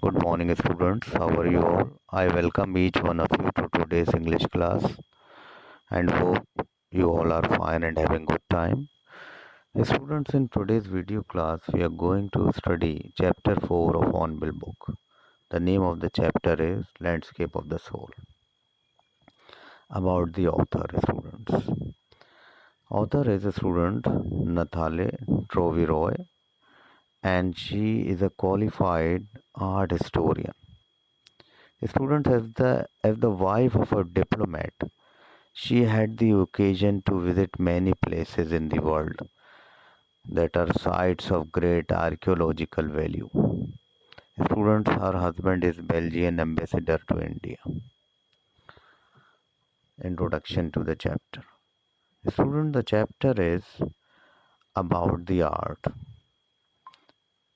Good morning, students. How are you all? I welcome each one of you to today's English class and hope you all are fine and having good time. Students, in today's video class, we are going to study chapter 4 of Hornbill book. The name of the chapter is Landscape of the Soul. About the author, students. Author is a student Nathale Troviroy, and she is a qualified art historian. A student as the wife of a diplomat. She had the occasion to visit many places in the world that are sites of great archaeological value. Students, her husband is Belgian ambassador to India. Introduction to the chapter. Student, the chapter is about the art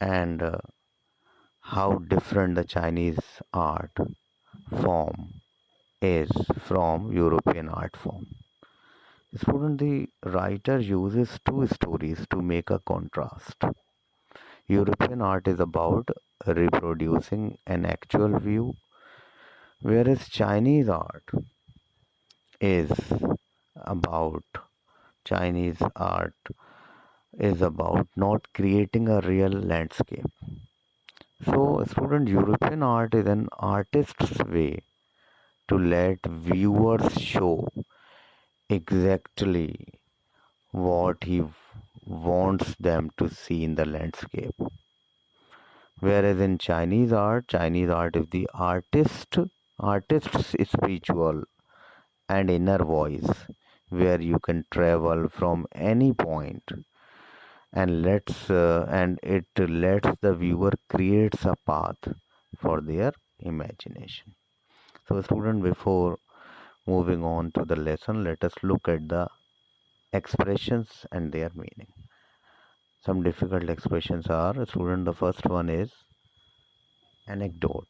and how different the Chinese art form is from European art form. Student, the writer uses two stories to make a contrast. European art is about reproducing an actual view, whereas Chinese art is about Chinese art is about not creating a real landscape. So, student, European art is an artist's way to let viewers show exactly what he wants them to see in the landscape. Whereas in Chinese art is the artist's spiritual and inner voice, where you can travel from any point and it lets the viewer creates a path for their imagination. So, student, before moving on to the lesson, let us look at the expressions and their meaning. Some difficult expressions are, student, the first one is anecdote.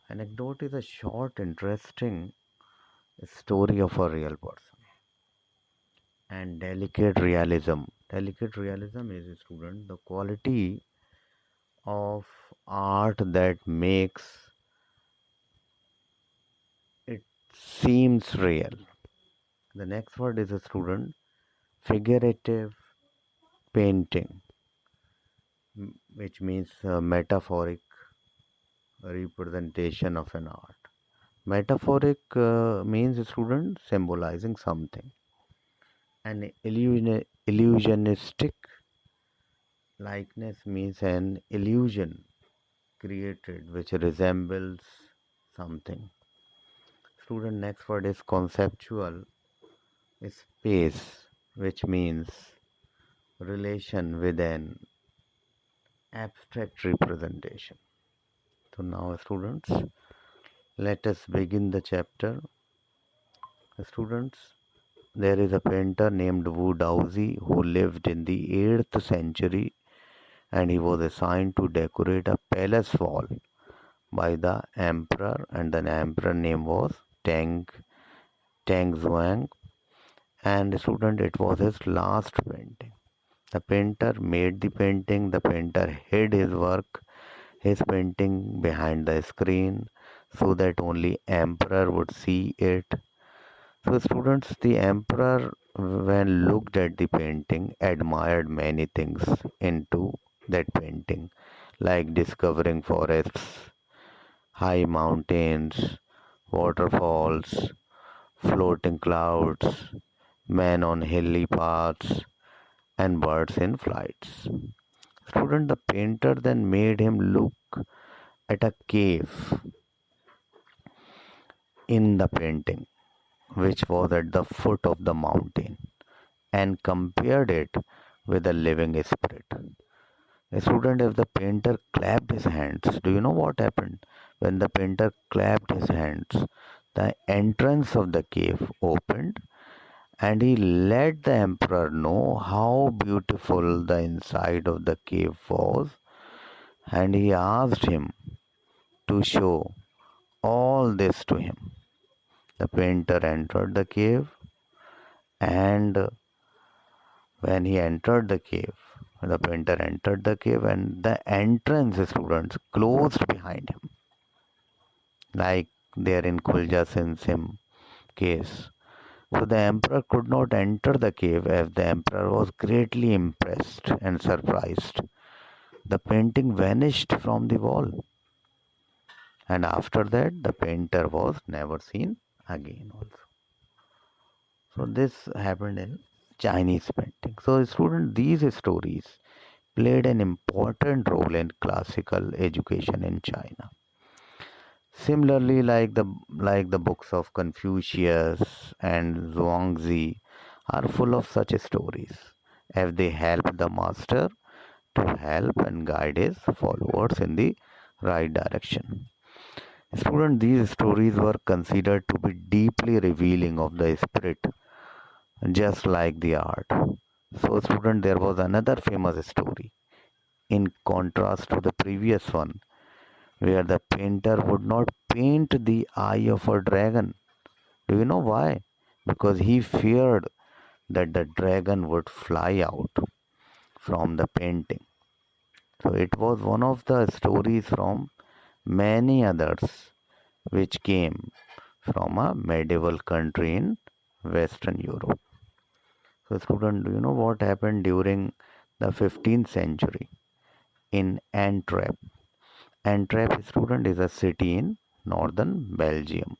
Anecdote is a short, interesting story of a real person. And delicate realism. Delicate realism is, student, the quality of art that makes it seems real. The next word is, a student, figurative painting, which means metaphoric representation of an art. Metaphoric means, student, symbolizing something. An illusionistic likeness means an illusion created which resembles something. Student, next word is conceptual space, which means relation with an abstract representation. So now, students, let us begin the chapter. Students, there is a painter named Wu Daozi who lived in the 8th century, and he was assigned to decorate a palace wall by the emperor, and the emperor name was Tang Zhuang. And student, it was his last painting. The painter made the painting. The painter hid his painting behind the screen, so that only emperor would see it. So, students, the emperor, when looked at the painting, admired many things into that painting, like discovering forests, high mountains, waterfalls, floating clouds, men on hilly paths, and birds in flights. Student, the painter then made him look at a cave in the painting, which was at the foot of the mountain, and compared it with a living spirit. A student, if the painter clapped his hands, do you know what happened? When the painter clapped his hands, the entrance of the cave opened, and he let the emperor know how beautiful the inside of the cave was, and he asked him to show all this to him. The painter entered the cave, and when he entered the cave, the painter entered the cave, and the entrance, students, closed behind him. like there in Khulja Sim case. So the emperor could not enter the cave as the emperor was greatly impressed and surprised. The painting vanished from the wall, and after that, the painter was never seen again. Also, so this happened in Chinese painting. So, student, these stories played an important role in classical education in China. Similarly, like the books of Confucius and Zhuangzi are full of such stories, as they help the master to help and guide his followers in the right direction. Student, these stories were considered to be deeply revealing of the spirit, just like the art. So, student, there was another famous story in contrast to the previous one, where the painter would not paint the eye of a dragon. Do you know why? Because he feared that the dragon would fly out from the painting. So it was one of the stories from many others which came from a medieval country in Western Europe. So, student, do you know what happened during the 15th century in Antwerp? Antwerp, student, is a city in northern Belgium.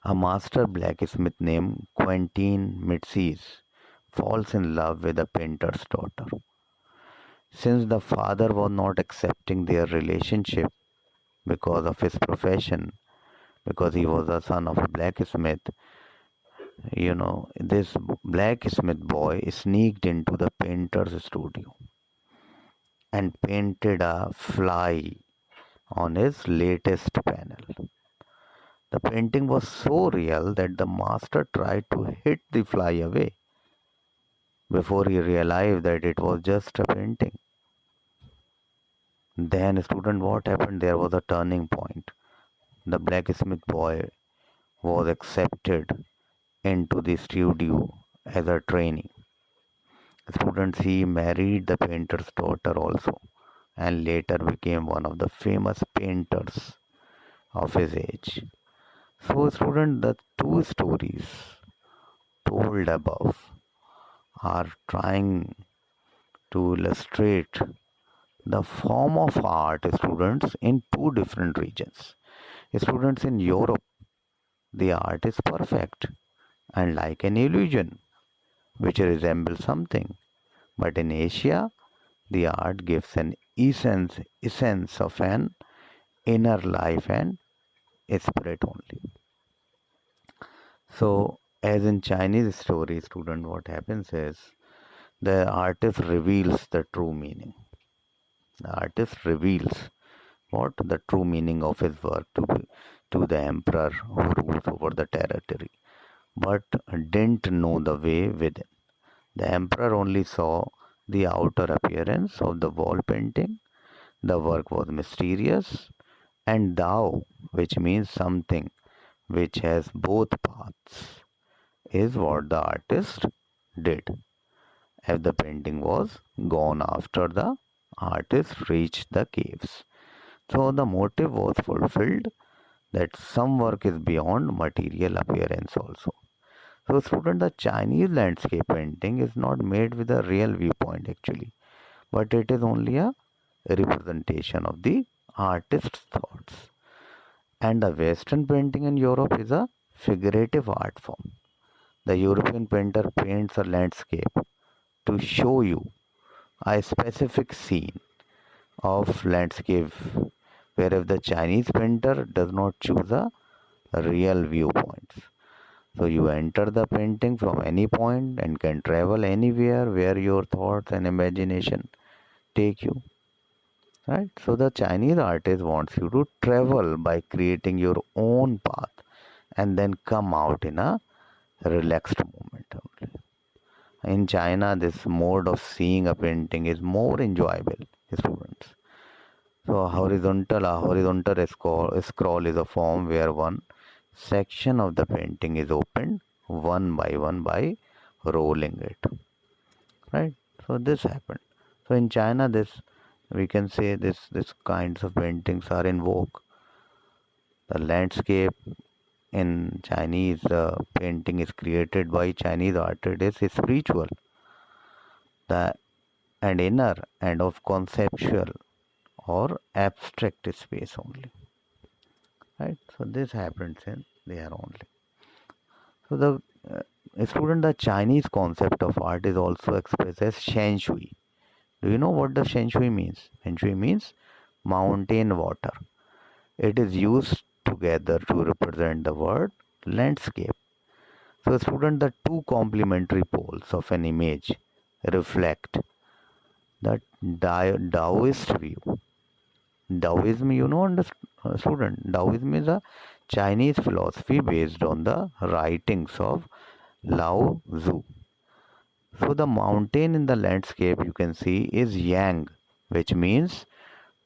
A master blacksmith named Quentin Mitsys falls in love with a painter's daughter. Since the father was not accepting their relationship because of his profession, because he was a son of a blacksmith, this blacksmith boy sneaked into the painter's studio and painted a fly on his latest panel. The painting was so real that the master tried to hit the fly away before he realized that it was just a painting. Then, student, what happened? There was a turning point. The blacksmith boy was accepted into the studio as a trainee. Students, he married the painter's daughter also, and later became one of the famous painters of his age. So, student, the two stories told above are trying to illustrate the form of art, students, in two different regions. Students, in Europe, the art is perfect and like an illusion which resembles something. But in Asia, the art gives an essence of an inner life and spirit only. So, as in Chinese story, student, what happens is the artist reveals the true meaning. The artist reveals what the true meaning of his work to the emperor who rules over the territory, but didn't know the way within. The emperor only saw the outer appearance of the wall painting. The work was mysterious, and Dao, which means something which has both paths, is what the artist did. As the painting was gone after the artist reached the caves. So the motive was fulfilled that some work is beyond material appearance also. So student, the Chinese landscape painting is not made with a real viewpoint actually, but it is only a representation of the artist's thoughts. And the Western painting in Europe is a figurative art form. The European painter paints a landscape to show you a specific scene of landscape, whereas the Chinese painter does not choose a real viewpoints. So you enter the painting from any point and can travel anywhere where your thoughts and imagination take you. Right? So the Chinese artist wants you to travel by creating your own path and then come out in a relaxed moment only. In China, this mode of seeing a painting is more enjoyable, students. So a horizontal scroll is a form where one section of the painting is opened one by one by rolling it. Right? So this happened. So in China, this we can say this kinds of paintings are in vogue. The landscape in Chinese painting is created by Chinese artists is spiritual, the and inner and of conceptual or abstract space only. Right? So this happens in there only. So the Chinese concept of art is also expressed as Shen Shui. Do you know what the Shen Shui means? Shen Shui means mountain water. It is used together to represent the word landscape. So student, the two complementary poles of an image reflect the Taoist view. Taoism, student, Taoism is a Chinese philosophy based on the writings of Lao Tzu. So the mountain in the landscape you can see is yang, which means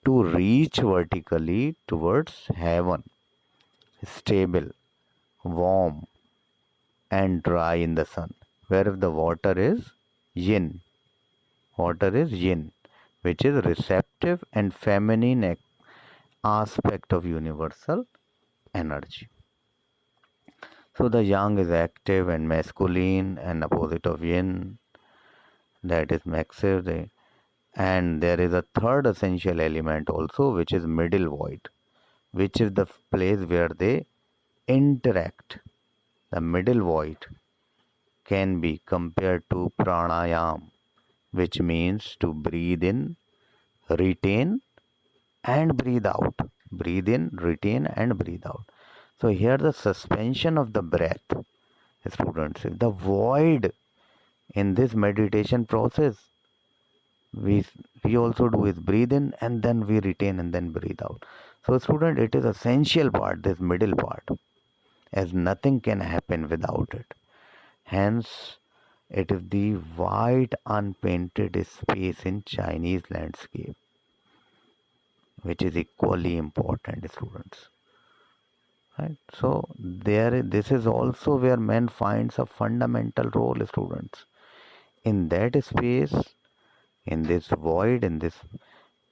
to reach vertically towards heaven, stable, warm, and dry in the sun. Whereas the water is yin, which is receptive and feminine aspect of universal energy. So the yang is active and masculine and opposite of yin, that is maxive. And there is a third essential element also, which is middle void, which is the place where they interact. The middle void can be compared to pranayam, which means to breathe in, retain, and breathe out. Breathe in, retain, and breathe out. So here the suspension of the breath, students, the void in this meditation process, we we also do is breathe in and then we retain and then breathe out. So student, it is essential part, this middle part, as nothing can happen without it. Hence, it is the white unpainted space in Chinese landscape, which is equally important, students. Right? So this is also where man finds a fundamental role, students. In that space, in this void, in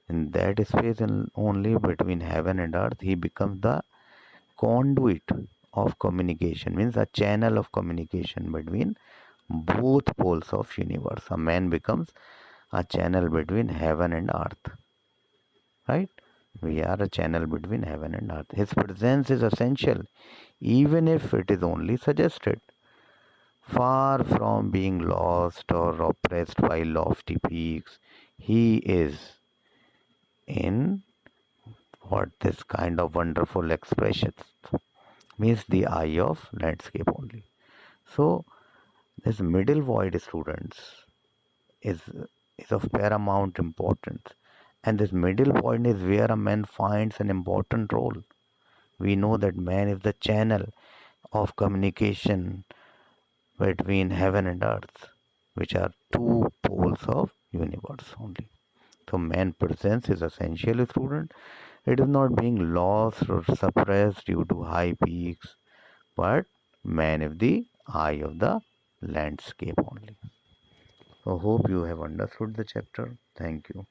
that space and only between heaven and earth, he becomes the conduit of communication, means a channel of communication between both poles of universe. A man becomes a channel between heaven and earth, right? We are a channel between heaven and earth. His presence is essential, even if it is only suggested. Far from being lost or oppressed by lofty peaks, he is in what this kind of wonderful expressions means the eye of landscape only. So this middle void, students, is is of paramount importance, and this middle point is where a man finds an important role. We know that man is the channel of communication between heaven and earth, which are two poles of universe only. So man presence is essential, student. It is not being lost or suppressed due to high peaks, but man is the eye of the landscape only. So hope you have understood the chapter. Thank you.